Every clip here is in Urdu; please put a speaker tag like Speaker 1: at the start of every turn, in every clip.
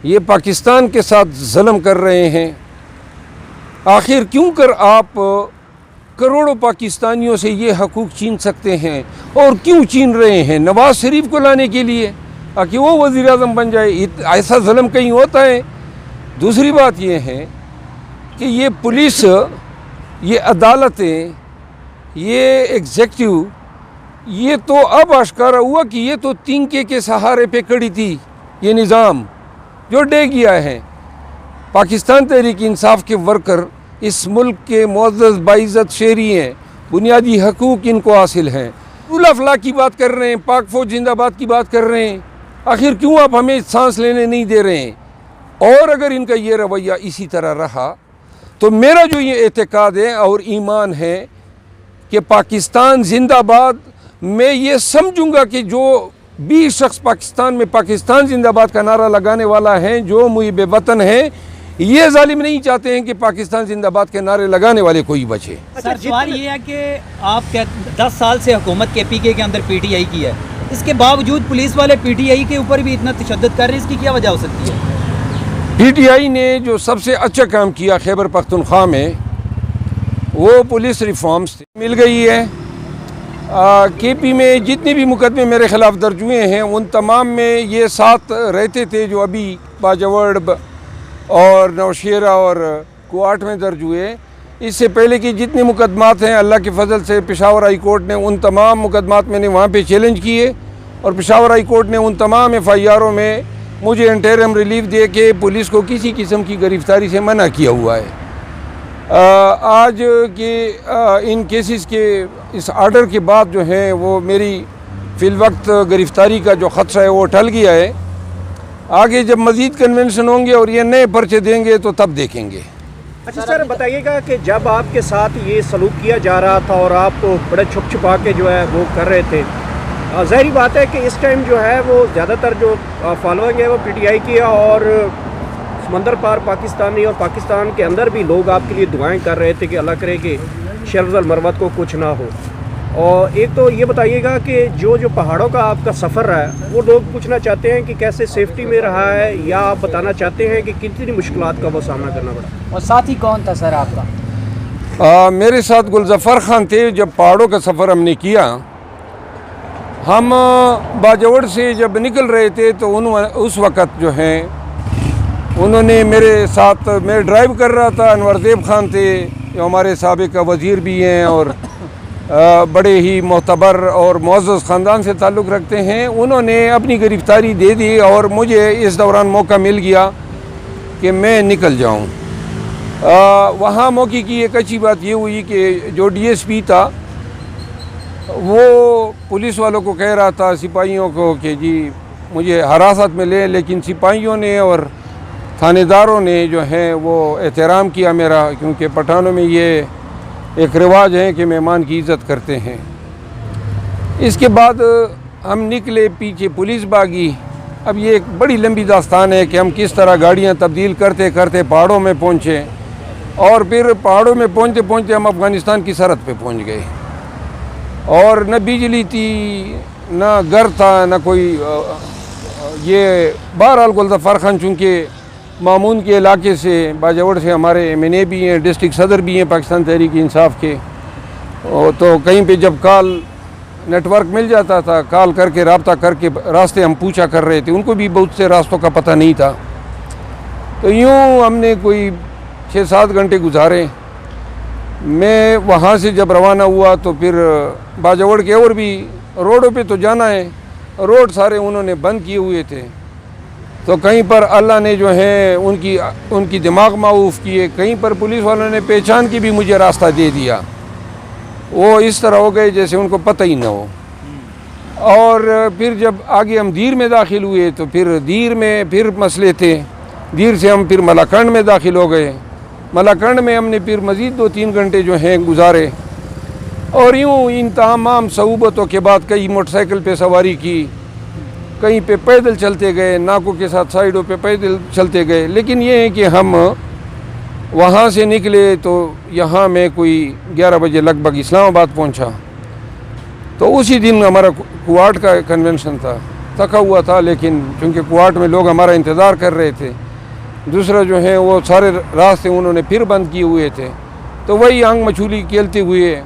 Speaker 1: یہ پاکستان کے ساتھ ظلم کر رہے ہیں. آخر کیوں کر آپ کروڑوں پاکستانیوں سے یہ حقوق چھین سکتے ہیں اور کیوں چھین رہے ہیں؟ نواز شریف کو لانے کے لیے تاکہ وہ وزیر اعظم بن جائے. ایسا ظلم کہیں ہوتا ہے؟ دوسری بات یہ ہے کہ یہ پولیس، یہ عدالتیں، یہ ایگزیکٹو، یہ تو اب آشکارا ہوا کہ یہ تو تینکے کے سہارے پہ کھڑی تھی. یہ نظام جو ڈے گیا ہے. پاکستان تحریک انصاف کے ورکر اس ملک کے معزز باعزت شہری ہیں، بنیادی حقوق ان کو حاصل ہیں. رول آف لا کی بات کر رہے ہیں، پاک فوج زندہ باد کی بات کر رہے ہیں. آخر کیوں آپ ہمیں سانس لینے نہیں دے رہے ہیں؟ اور اگر ان کا یہ رویہ اسی طرح رہا تو میرا جو یہ اعتقاد ہے اور ایمان ہے کہ پاکستان زندہ باد، میں یہ سمجھوں گا کہ جو بھی شخص پاکستان میں پاکستان زندہ باد کا نعرہ لگانے والا ہے، جو محب وطن ہیں، یہ ظالم نہیں چاہتے ہیں کہ پاکستان زندہ باد کے نعرے لگانے والے کوئی بچے.
Speaker 2: سر سوال یہ ہے کہ آپ 10 سال سے حکومت کے پی کے اندر پی ٹی آئی کی ہے، اس کے باوجود پولیس والے پی ٹی آئی کے اوپر بھی اتنا تشدد کر رہے ہیں، اس کی کیا وجہ ہو سکتی ہے؟
Speaker 1: پی ٹی آئی نے جو سب سے اچھا کام کیا خیبر پختونخوا میں، وہ پولیس ریفارمز مل گئی ہے. کے پی میں جتنے بھی مقدمے میرے خلاف درج ہوئے ہیں ان تمام میں یہ ساتھ رہتے تھے جو ابھی باجوڑ اور نوشیرہ اور کوارٹ میں درج ہوئے. اس سے پہلے کی جتنے مقدمات ہیں اللہ کے فضل سے پشاور ہائی کورٹ نے ان تمام مقدمات میں نے وہاں پہ چیلنج کیے، اور پشاور ہائی کورٹ نے ان تمام ایف آئی آروں میں مجھے انٹرم ریلیف دے کے پولیس کو کسی قسم کی گرفتاری سے منع کیا ہوا ہے. آج کے ان کیسز کے اس آرڈر کے بعد جو ہیں وہ میری فی الوقت گرفتاری کا جو خدشہ ہے وہ ٹل گیا ہے. آگے جب مزید کنونشن ہوں گے اور یہ نئے پرچے دیں گے تو تب دیکھیں گے.
Speaker 3: اچھا سر بتائیے گا کہ جب آپ کے ساتھ یہ سلوک کیا جا رہا تھا اور آپ بڑے چھپ چھپا کے جو ہے وہ کر رہے تھے، ظاہری بات ہے کہ اس ٹائم جو ہے وہ زیادہ تر جو فالوئنگ ہے وہ پی ٹی آئی کی ہے، اور سمندر پار پاکستانی اور پاکستان کے اندر بھی لوگ آپ کے لیے دعائیں کر رہے تھے کہ اللہ کرے کہ شرز المرمت کو کچھ نہ ہو. اور ایک تو یہ بتائیے گا کہ جو پہاڑوں کا آپ کا سفر رہا ہے وہ لوگ پوچھنا چاہتے ہیں کہ کیسے سیفٹی میں رہا ہے، یا آپ بتانا چاہتے ہیں کہ کتنی مشکلات کا وہ سامنا کرنا پڑا؟
Speaker 2: اور ساتھی کون تھا سر آپ کا؟
Speaker 1: میرے ساتھ گلظفر خان تھے. جب پہاڑوں کا سفر ہم نے کیا، ہم باجوڑ سے جب نکل رہے تھے تو اس وقت جو ہیں انہوں نے میرے ساتھ، میں ڈرائیو کر رہا تھا، انور دیب خان تھے جو ہمارے سابق وزیر بھی ہیں اور بڑے ہی معتبر اور معزز خاندان سے تعلق رکھتے ہیں. انہوں نے اپنی گرفتاری دے دی اور مجھے اس دوران موقع مل گیا کہ میں نکل جاؤں. وہاں موقع کی ایک اچھی بات یہ ہوئی کہ جو ڈی ایس پی تھا وہ پولیس والوں کو کہہ رہا تھا، سپاہیوں کو، کہ جی مجھے حراست میں لیں، لیکن سپاہیوں نے اور تھانے داروں نے جو ہیں وہ احترام کیا میرا، کیونکہ پٹھانوں میں یہ ایک رواج ہے کہ مہمان کی عزت کرتے ہیں. اس کے بعد ہم نکلے، پیچھے پولیس بھاگی. اب یہ ایک بڑی لمبی داستان ہے کہ ہم کس طرح گاڑیاں تبدیل کرتے کرتے پہاڑوں میں پہنچے، اور پھر پہاڑوں میں پہنچتے پہنچتے ہم افغانستان کی سرحد پہ پہنچ گئے. اور نہ بجلی تھی، نہ گھر تھا، نہ کوئی یہ. بہرحال گلظفر خان چونکہ مامون کے علاقے سے، باجوڑ سے ہمارے ایم این اے بھی ہیں، ڈسٹرکٹ صدر بھی ہیں پاکستان تحریک انصاف کے، تو کہیں پہ جب کال نیٹ ورک مل جاتا تھا، کال کر کے رابطہ کر کے راستے ہم پوچھا کر رہے تھے. ان کو بھی بہت سے راستوں کا پتہ نہیں تھا. تو یوں ہم نے کوئی 6-7 گھنٹے گزارے. میں وہاں سے جب روانہ ہوا تو پھر باجوڑ کے اور بھی روڈوں پہ تو جانا ہے، روڈ سارے انہوں نے بند کیے ہوئے تھے. تو کہیں پر اللہ نے جو ہے ان کی دماغ معاف کیے، کہیں پر پولیس والوں نے پہچان کے بھی مجھے راستہ دے دیا. وہ اس طرح ہو گئے جیسے ان کو پتہ ہی نہ ہو. اور پھر جب آگے ہم دیر میں داخل ہوئے تو پھر دیر میں پھر مسئلے تھے. دیر سے ہم پھر ملاکنڈ میں داخل ہو گئے. ملاکنڈ میں ہم نے پھر مزید 2-3 گھنٹے جو ہیں گزارے. اور یوں ان تمام صعوبتوں کے بعد کئی موٹر سائیکل پہ سواری کی، کہیں پہ پیدل چلتے گئے، ناکوں کے ساتھ سائیڈوں پہ پیدل چلتے گئے. لیکن یہ ہے کہ ہم وہاں سے نکلے تو یہاں میں کوئی 11 بجے لگ بھگ اسلام آباد پہنچا. تو اسی دن ہمارا کوارٹ کا کنونشن تھا. تھکا ہوا تھا، لیکن چونکہ کوارٹ میں لوگ ہمارا انتظار کر رہے تھے، دوسرا جو ہے وہ سارے راستے انہوں نے پھر بند کیے ہوئے تھے، تو وہی آنگ مچھولی کھیلتے ہوئے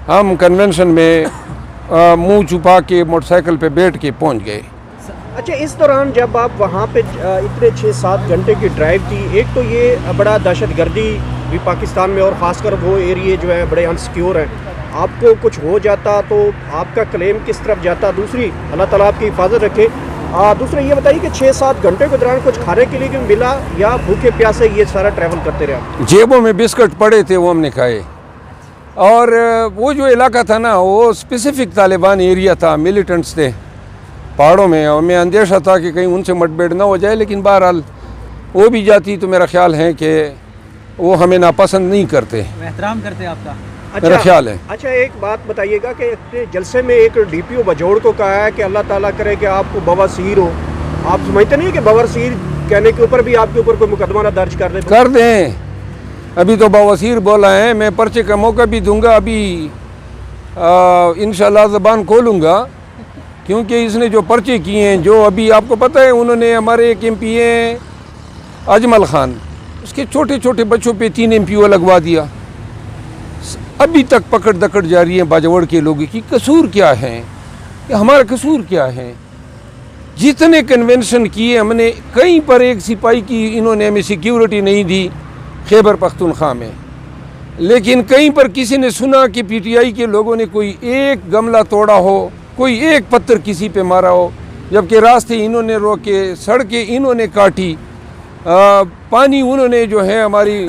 Speaker 1: ہم کنونشن میں منہ چھپا کے موٹر سائیکل پہ بیٹھ کے پہنچ گئے۔
Speaker 3: اچھا، اس دوران جب آپ وہاں پہ اتنے 6-7 گھنٹے کی ڈرائیو تھی، ایک تو یہ بڑا دہشت گردی بھی پاکستان میں، اور خاص کر وہ ایریے جو ہے بڑے انسیکیور ہیں، آپ کو کچھ ہو جاتا تو آپ کا کلیم کس طرف جاتا؟ دوسری، اللہ تعالیٰ آپ کی حفاظت رکھے۔ دوسرا یہ بتائیے کہ 6-7 گھنٹے کے دوران کچھ کھانے کے لیے کیوں ملا، یا بھوکے پیاسے یہ سارا ٹریول کرتے رہے آپ؟
Speaker 1: جیبوں میں بسکٹ پڑے تھے، وہ ہم نے کھائے، اور وہ جو علاقہ تھا نا وہ اسپیسیفک طالبان ایریا تھا، ملیٹنٹس تھے پہاڑوں میں، اور میں اندیشہ تھا کہ کہیں ان سے مٹ بیٹ نہ ہو جائے، لیکن بہرحال وہ بھی جاتی تو میرا خیال ہے کہ وہ ہمیں ناپسند نہیں کرتے،
Speaker 2: احترام کرتے آپ کا؟
Speaker 1: میرا خیال ہے۔
Speaker 3: اچھا، ایک بات بتائیے گا کہ جلسے میں ایک ڈی پی او بجوڑ کو کہا ہے کہ اللہ تعالیٰ کرے کہ آپ کو بواسیر ہو، آپ سمجھتے نہیں کہ بواسیر کہنے کے اوپر بھی آپ کے اوپر کوئی مقدمہ نہ درج کر دیں؟
Speaker 1: ابھی تو بواسیر بولا ہے، میں پرچے کا موقع بھی دوں گا، ابھی انشاءاللہ زبان کھولوں گا، کیونکہ اس نے جو پرچے کیے ہیں، جو ابھی آپ کو پتہ ہے انہوں نے ہمارے ایک ایم پی اے اجمل خان، اس کے چھوٹے چھوٹے بچوں پہ 3 MPO لگوا دیا، ابھی تک پکڑ دکڑ جاری ہے باجوڑ کے لوگوں کی۔ قصور کیا ہے؟ کہ ہمارا قصور کیا ہے؟ جتنے کنونشن کیے ہم نے، کہیں پر ایک سپاہی کی انہوں نے ہمیں سیکیورٹی نہیں دی خیبر پختونخوا میں، لیکن کہیں پر کسی نے سنا کہ PTI کے لوگوں نے کوئی ایک گملہ توڑا ہو، کوئی ایک پتھر کسی پہ مارا ہو، جبکہ راستے انہوں نے روکے، سڑکیں انہوں نے کاٹی، پانی انہوں نے جو ہے ہماری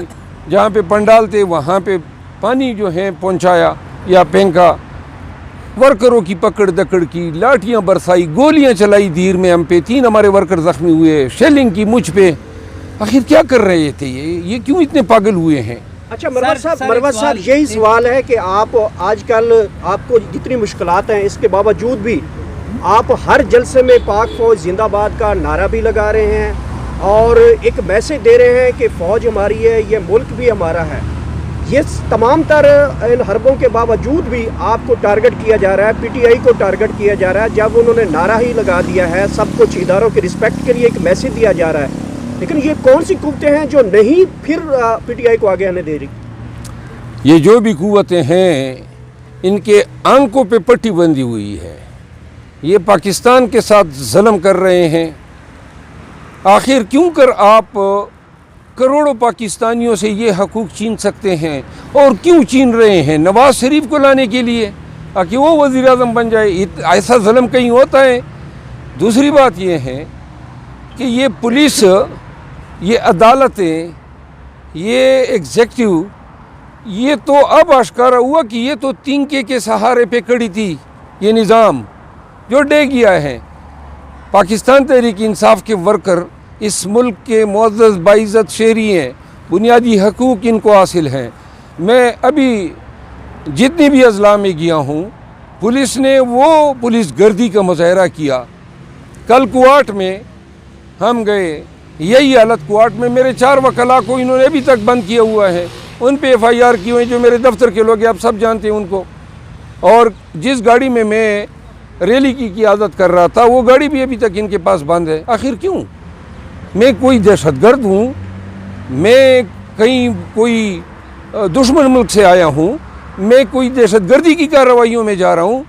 Speaker 1: جہاں پہ پنڈال تھے وہاں پہ پانی جو ہے پہنچایا یا پھینکا، ورکروں کی پکڑ دکڑ کی، لاٹھیاں برسائی، گولیاں چلائی دیر میں ہم پہ، 3 ہمارے ورکر زخمی ہوئے، شیلنگ کی مجھ پہ۔ آخر کیا کر رہے تھے یہ کیوں اتنے پاگل ہوئے ہیں؟
Speaker 3: اچھا مروت صاحب، یہی سوال ہے کہ آپ آج کل آپ کو جتنی مشکلات ہیں اس کے باوجود بھی آپ ہر جلسے میں پاک فوج زندہ باد کا نعرہ بھی لگا رہے ہیں اور ایک میسج دے رہے ہیں کہ فوج ہماری ہے، یہ ملک بھی ہمارا ہے۔ یہ تمام تر ان حربوں کے باوجود بھی آپ کو ٹارگٹ کیا جا رہا ہے، PTI کو ٹارگٹ کیا جا رہا ہے، جب انہوں نے نعرہ ہی لگا دیا ہے، سب کچھ اداروں کے رسپیکٹ کے لیے ایک میسج دیا جا رہا ہے، لیکن یہ کون سی قوتیں ہیں جو نہیں پھر PTI کو آگے آنے دے رہی؟
Speaker 1: یہ جو بھی قوتیں ہیں ان کے آنکھوں پہ پٹی بندھی ہوئی ہے، یہ پاکستان کے ساتھ ظلم کر رہے ہیں۔ آخر کیوں کر آپ کروڑوں پاکستانیوں سے یہ حقوق چھین سکتے ہیں، اور کیوں چھین رہے ہیں؟ نواز شریف کو لانے کے لیے تاکہ وہ وزیر اعظم بن جائے، ایسا ظلم کہیں ہوتا ہے؟ دوسری بات یہ ہے کہ یہ پولیس، یہ عدالتیں، یہ ایگزیکٹو، یہ تو اب آشکارا ہوا کہ یہ تو تنکے کے سہارے پہ کھڑی تھی، یہ نظام جو ڈے گیا ہے۔ پاکستان تحریک انصاف کے ورکر اس ملک کے معزز باعزت شہری ہیں، بنیادی حقوق ان کو حاصل ہیں۔ میں ابھی جتنی بھی اضلاع میں گیا ہوں، پولیس نے وہ پولیس گردی کا مظاہرہ کیا۔ کل کوارٹ میں ہم گئے، یہی حالت کوارٹ میں، میرے 4 وکلاء کو انہوں نے ابھی تک بند کیا ہوا ہے، ان پہ FIR کی ہوئی، جو میرے دفتر کے لوگ ہیں، آپ سب جانتے ہیں ان کو۔ اور جس گاڑی میں میں ریلی کی قیادت کر رہا تھا، وہ گاڑی بھی ابھی تک ان کے پاس بند ہے۔ آخر کیوں؟ میں کوئی دہشت گرد ہوں؟ میں کہیں کوئی دشمن ملک سے آیا ہوں؟ میں کوئی دہشت گردی کی کارروائیوں میں جا رہا ہوں؟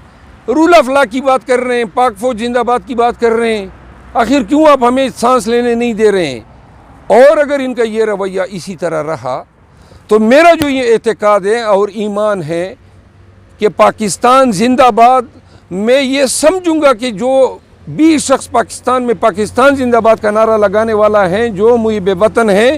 Speaker 1: رول آف لا کی بات کر رہے ہیں، پاک فوج زندہ باد کی بات کر رہے ہیں۔ آخر کیوں آپ ہمیں سانس لینے نہیں دے رہے ہیں؟ اور اگر ان کا یہ رویہ اسی طرح رہا تو میرا جو یہ اعتقاد ہے اور ایمان ہے کہ پاکستان زندہ باد، میں یہ سمجھوں گا کہ جو بھی شخص پاکستان میں پاکستان زندہ باد کا نعرہ لگانے والا ہے، جو محب وطن ہیں،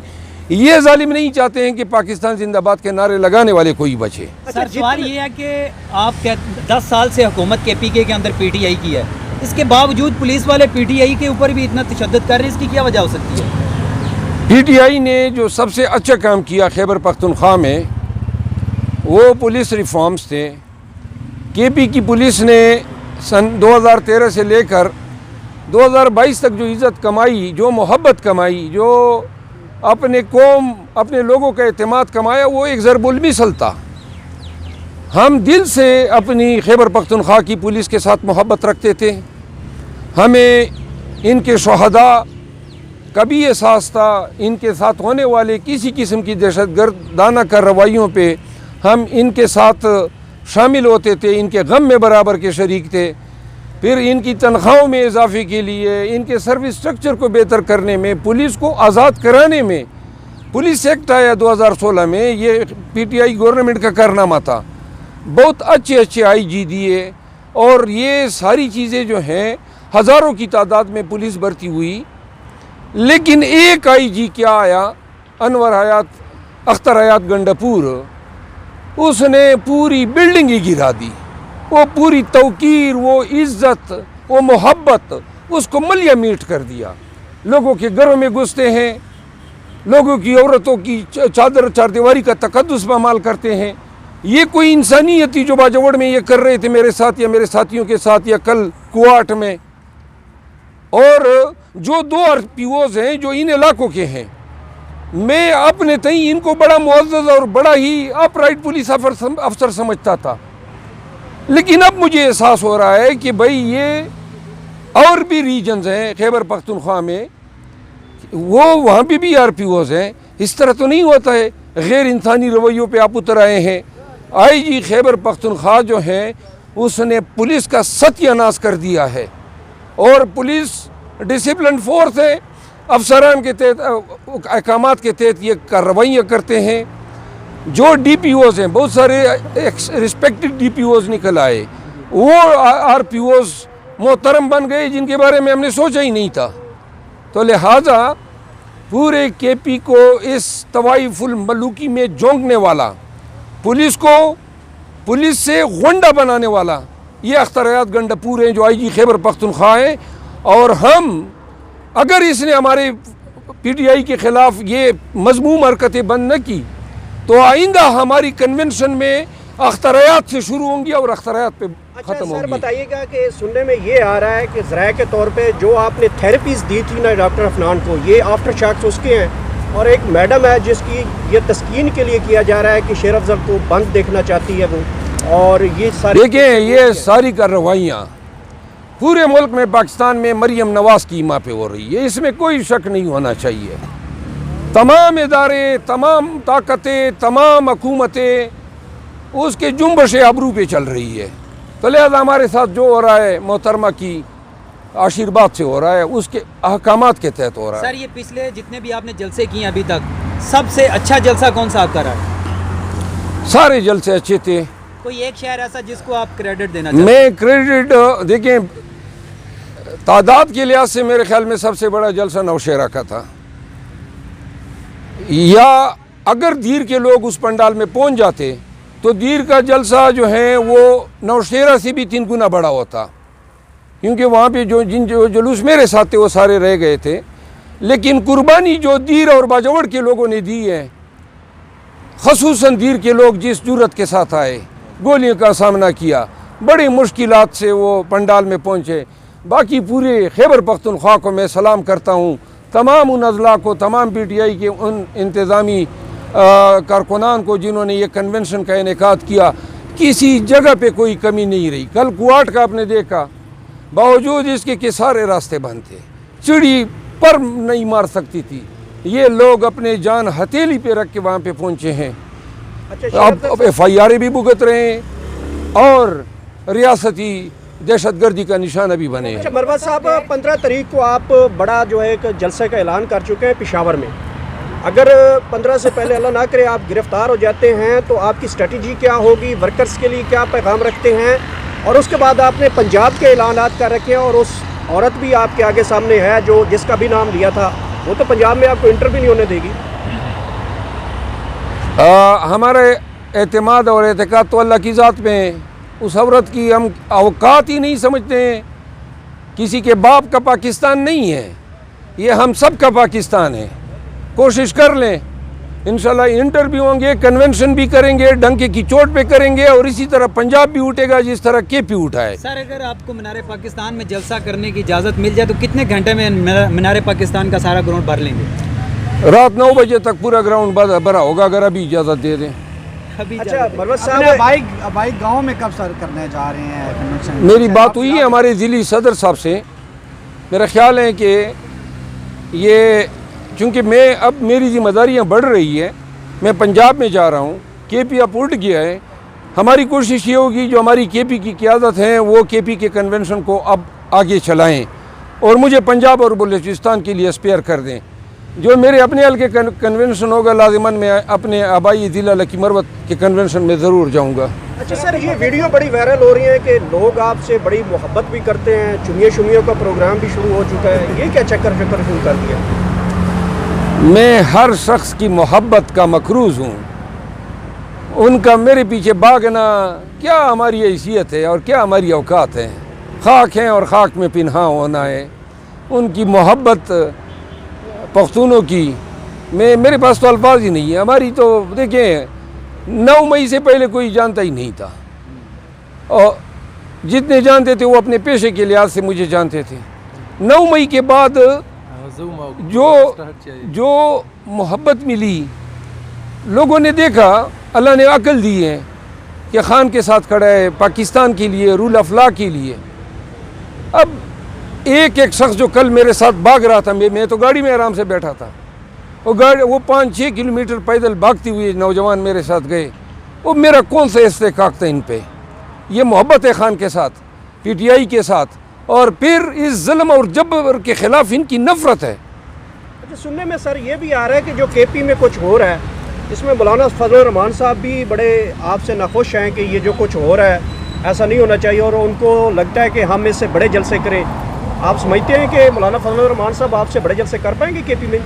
Speaker 1: یہ ظالم نہیں چاہتے ہیں کہ پاکستان زندہ باد کے نعرے لگانے والے کوئی بچے۔
Speaker 2: سر سوال یہ ہے کہ آپ 10 سال سے حکومت کے PK کے اندر PTI کی ہے، اس کے باوجود پولیس والے PTI کے اوپر بھی اتنا تشدد کر رہے ہیں، اس کی کیا وجہ ہو سکتی ہے؟
Speaker 1: PTI نے جو سب سے اچھا کام کیا خیبر پختونخوا میں، وہ پولیس ریفارمز تھے۔ KP کی پولیس نے سن 2013 سے لے کر 2022 تک جو عزت کمائی، جو محبت کمائی، جو اپنے قوم، اپنے لوگوں کا اعتماد کمایا، وہ ایک ضرب المثل تھا۔ ہم دل سے اپنی خیبر پختونخوا کی پولیس کے ساتھ محبت رکھتے تھے، ہمیں ان کے شہداء کا بھی احساس تھا، ان کے ساتھ ہونے والے کسی قسم کی دہشت گردانہ کارروائیوں پہ ہم ان کے ساتھ شامل ہوتے تھے، ان کے غم میں برابر کے شریک تھے۔ پھر ان کی تنخواہوں میں اضافے کے لیے، ان کے سروس سٹرکچر کو بہتر کرنے میں، پولیس کو آزاد کرانے میں، پولیس ایکٹ آیا 2016 میں، یہ پی ٹی آئی گورنمنٹ کا کارنامہ تھا۔ بہت اچھے آئی جی دیے، اور یہ ساری چیزیں جو ہیں ہزاروں کی تعداد میں پولیس بھرتی ہوئی، لیکن ایک آئی جی کیا آیا، انور حیات اختر حیات گنڈپور، اس نے پوری بلڈنگ ہی گرا دی۔ وہ پوری توقیر، وہ عزت، وہ محبت، اس کو ملیہ میٹ کر دیا۔ لوگوں کے گھروں میں گھستے ہیں، لوگوں کی عورتوں کی چادر چاردیواری کا تقدس پامال کرتے ہیں۔ یہ کوئی انسانیت تھی جو باجوڑ میں یہ کر رہے تھے میرے ساتھ یا میرے ساتھیوں کے ساتھ، یا کل کوارٹ میں؟ اور جو 2 RPOs ہیں جو ان علاقوں کے ہیں، میں اپنے تئیں ان کو بڑا معزز اور بڑا ہی اپ رائٹ پولیس افسر سمجھتا تھا، لیکن اب مجھے احساس ہو رہا ہے کہ بھائی یہ اور بھی ریجنز ہیں خیبر پختونخوا میں، وہاں پہ بھی RPOs ہیں۔ اس طرح تو نہیں ہوتا ہے، غیر انسانی رویوں پہ آپ اتر آئے ہیں۔ آئی جی خیبر پختونخوا جو ہیں، اس نے پولیس کا ستیہ ناش کر دیا ہے، اور پولیس ڈسپلن فورس ہے، افسران کے تحت احکامات کے تحت یہ کارروائیاں کرتے ہیں۔ جو DPOs ہیں، بہت سارے رسپیکٹڈ DPOs نکل آئے، وہ RPOs محترم بن گئے جن کے بارے میں ہم نے سوچا ہی نہیں تھا۔ تو لہٰذا پورے KP کو اس طوائف الملوکی میں جھونکنے والا، پولیس کو پولیس سے غنڈہ بنانے والا، یہ اختر حیات گنڈپور ہیں جو آئی جی خیبر پختونخوا ہیں۔ اور ہم اگر اس نے ہمارے PTI کے خلاف یہ مذموم حرکتیں بند نہ کی تو آئندہ ہماری کنونشن میں اختر حیات سے شروع ہوں گی اور اختر حیات پہ ختم ہوں
Speaker 3: سر
Speaker 1: گی۔
Speaker 3: بتائیے گا کہ سننے میں یہ آ رہا ہے کہ ذرائع کے طور پہ جو آپ نے تھیراپیز دی تھی نا ڈاکٹر عفنان کو، یہ آفٹر شاکس اس کے ہیں، اور ایک میڈم ہے جس کی یہ تسکین کے لیے کیا جا رہا ہے کہ شیر افضل کو بند دیکھنا چاہتی ہے وہ، اور یہ ساری
Speaker 1: دیکھیں یہ ساری کارروائیاں پورے ملک میں، پاکستان میں مریم نواز کی ماں پہ ہو رہی ہے، اس میں کوئی شک نہیں ہونا چاہیے۔ تمام ادارے، تمام طاقتیں، تمام حکومتیں اس کے جنبش ابرو پہ چل رہی ہے۔ تو لہذا ہمارے ساتھ جو ہو رہا ہے محترمہ کی آشیرواد سے ہو رہا ہے، اس کے احکامات کے تحت ہو رہا ہے۔
Speaker 2: سر یہ پچھلے جتنے بھی آپ نے جلسے کیے ابھی تک، سب سے اچھا جلسہ کون سا آپ کا رہا ہے؟
Speaker 1: سارے جلسے اچھے تھے۔
Speaker 2: کوئی ایک شہر ایسا جس کو آپ کریڈٹ دینا چاہتے ہیں؟
Speaker 1: میں کریڈٹ دیکھیں، تعداد کے لحاظ سے میرے خیال میں سب سے بڑا جلسہ نوشہرہ کا تھا، یا اگر دیر کے لوگ اس پنڈال میں پہنچ جاتے تو دیر کا جلسہ جو ہے وہ نوشہرہ سے بھی 3 گنا بڑا ہوتا، کیونکہ وہاں پہ جو جلوس میرے ساتھ تھے وہ سارے رہ گئے تھے۔ لیکن قربانی جو دیر اور باجوڑ کے لوگوں نے دی ہے، خصوصاً دیر کے لوگ جس جرت کے ساتھ آئے، گولیوں کا سامنا کیا، بڑی مشکلات سے وہ پنڈال میں پہنچے۔ باقی پورے خیبر پختونخوا کو میں سلام کرتا ہوں، تمام ان اضلاع کو، تمام PTI کے ان انتظامی کارکنان کو جنہوں نے یہ کنونشن کا انعقاد کیا۔ کسی جگہ پہ کوئی کمی نہیں رہی۔ کل کوارٹ کا آپ نے دیکھا، باوجود اس کے کہ سارے راستے بند تھے، چڑی پر نہیں مار سکتی تھی، یہ لوگ اپنے جان ہتھیلی پہ رکھ کے وہاں پہ پہنچے ہیں۔ اب FIR بھی بھگت رہے ہیں اور ریاستی دہشت گردی کا نشانہ بھی بنے ہیں۔
Speaker 3: اچھا مروت صاحب، 15 تاریخ کو آپ بڑا جو ہے ایک جلسے کا اعلان کر چکے ہیں پشاور میں، اگر 15 سے پہلے اللہ نہ کرے آپ گرفتار ہو جاتے ہیں تو آپ کی اسٹریٹجی کیا ہوگی، ورکرز کے لیے کیا پیغام رکھتے ہیں؟ اور اس کے بعد آپ نے پنجاب کے اعلانات کر رکھے ہیں، اور اس عورت بھی آپ کے آگے سامنے ہے جو جس کا بھی نام لیا تھا، وہ تو پنجاب میں آپ کو انٹر بھی نہیں ہونے دے گی۔
Speaker 1: ہمارے اعتماد اور اعتقاد تو اللہ کی ذات میں ہے۔ اس عورت کی ہم اوقات ہی نہیں سمجھتے ہیں۔ کسی کے باپ کا پاکستان نہیں ہے، یہ ہم سب کا پاکستان ہے۔ کوشش کر لیں، انشاءاللہ انٹر بھی ہوں گے، کنونشن بھی کریں گے، ڈنکے کی چوٹ پہ کریں گے، اور اسی طرح پنجاب بھی اٹھے گا جس طرح KP اٹھا ہے۔
Speaker 2: سر اگر آپ کو مینار پاکستان میں جلسہ کرنے کی اجازت مل جائے تو کتنے گھنٹے میں مینار پاکستان کا سارا گراؤنڈ بھر لیں گے؟
Speaker 1: رات 9 بجے تک پورا گراؤنڈ بھرا ہوگا اگر ابھی اجازت دے دیں۔
Speaker 3: اچھا مروت صاحب،
Speaker 4: بائک گاؤں میں کب سر کرنے جا رہے ہیں کنونشن؟
Speaker 1: میری بات ہوئی ہے ہمارے ضلعی صدر صاحب سے میرا خیال ہے کہ یہ چونکہ اب میری ذمہ داریاں بڑھ رہی ہیں، میں پنجاب میں جا رہا ہوں، کے پی اب اٹھ گیا ہے، ہماری کوشش یہ ہوگی جو ہماری کے پی کی قیادت ہیں وہ کے پی کے کنونشن کو اب آگے چلائیں اور مجھے پنجاب اور بلوچستان کے لیے اسپیئر کر دیں۔ جو میرے اپنے حل کے کنونشن ہوگا لازماً میں اپنے آبائی ضلع لکی مروت کے کنونشن میں ضرور جاؤں گا۔
Speaker 3: اچھا سر، یہ ویڈیو بڑی وائرل ہو رہی ہے کہ لوگ آپ سے بڑی محبت بھی کرتے ہیں، چمیے شمیوں کا پروگرام بھی شروع ہو چکا ہے، یہ کیا چکر شروع کر دیا؟
Speaker 1: میں ہر شخص کی محبت کا مقروض ہوں، ان کا میرے پیچھے بھاگنا کیا ہماری حیثیت ہے اور کیا ہماری اوقات ہے؟ خاک ہیں اور خاک میں پنہاں ہونا ہے۔ ان کی محبت پختونوں کی میرے پاس تو الفاظ ہی نہیں ہے۔ ہماری تو دیکھیں 9 مئی سے پہلے کوئی جانتا ہی نہیں تھا، اور جتنے جانتے تھے وہ اپنے پیشے کے لحاظ سے مجھے جانتے تھے۔ 9 مئی کے بعد جو محبت ملی، لوگوں نے دیکھا، اللہ نے عقل دی ہے کہ خان کے ساتھ کھڑا ہے پاکستان کے لیے، رول آف لا کے لیے۔ اب ایک شخص جو کل میرے ساتھ بھاگ رہا تھا، میں تو گاڑی میں آرام سے بیٹھا تھا، وہ 5-6 کلومیٹر پیدل بھاگتی ہوئی نوجوان میرے ساتھ گئے، وہ میرا کون سا استحقاق تھا ان پہ؟ یہ محبت ہے خان کے ساتھ، پی ٹی آئی کے ساتھ، اور پھر اس ظلم اور جبر کے خلاف ان کی نفرت ہے۔
Speaker 3: اچھا، سننے میں سر یہ بھی آ رہا ہے کہ جو کے پی میں کچھ ہو رہا ہے، اس میں مولانا فضل الرحمان صاحب بھی بڑے آپ سے ناخوش ہیں کہ یہ جو کچھ ہو رہا ہے ایسا نہیں ہونا چاہیے، اور ان کو لگتا ہے کہ ہم اس سے بڑے جلسے کریں۔ آپ سمجھتے ہیں کہ مولانا فضل الرحمان صاحب آپ سے بڑے جلسے کر پائیں گے کے پی میں؟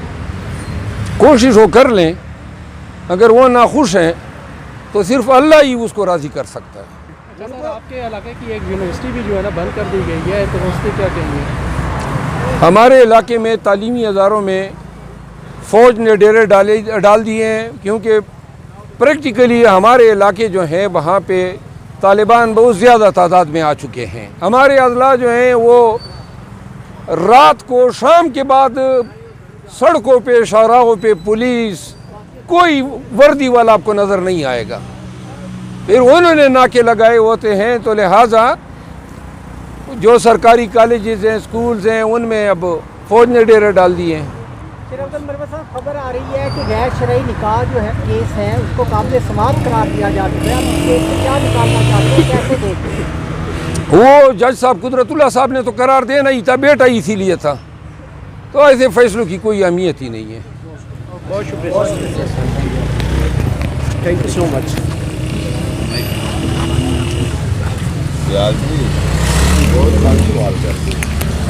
Speaker 1: کوشش وہ کر لیں، اگر وہ ناخوش ہیں تو صرف اللہ ہی اس کو راضی کر سکتا ہے۔
Speaker 4: سر، آپ کے علاقے کی ایک یونیورسٹی بھی جو ہے نا بند کر دی گئی ہے، تو اس پہ کیا کہیں گے؟
Speaker 1: ہمارے علاقے میں تعلیمی اداروں میں فوج نے ڈیرے ڈال دیے ہیں، کیونکہ پریکٹیکلی ہمارے علاقے جو ہیں وہاں پہ طالبان بہت زیادہ تعداد میں آ چکے ہیں۔ ہمارے اضلاع جو ہیں وہ رات کو، شام کے بعد سڑکوں پہ، شاہراہوں پہ پولیس، کوئی وردی والا آپ کو نظر نہیں آئے گا۔ پھر انہوں نے ناکے لگائے ہوتے ہیں، تو لہٰذا جو سرکاری کالجز ہیں، سکولز ہیں، ان میں اب فوج نے ڈیرے ڈال دیے ہیں۔
Speaker 5: شیر عبد المربت صاحب، خبر آ رہی ہے کہ غیر شرعی نکاح جو ہے کیس ہے اس کو قابل سماعت قرار دیا جا چکا ہے، آپ اس کیس سے کیا نکالنا چاہتے ہیں، کیسے دیکھتے ہیں؟
Speaker 1: وہ جج صاحب قدرت اللہ صاحب نے تو قرار دینا ہی تھا، بیٹا ہی اسی لیے تھا، تو ایسے فیصلوں کی کوئی اہمیت ہی نہیں ہے۔
Speaker 3: بہت شکریہ، تھینک یو سو مچ۔
Speaker 6: بہت سوال کرتے ہیں۔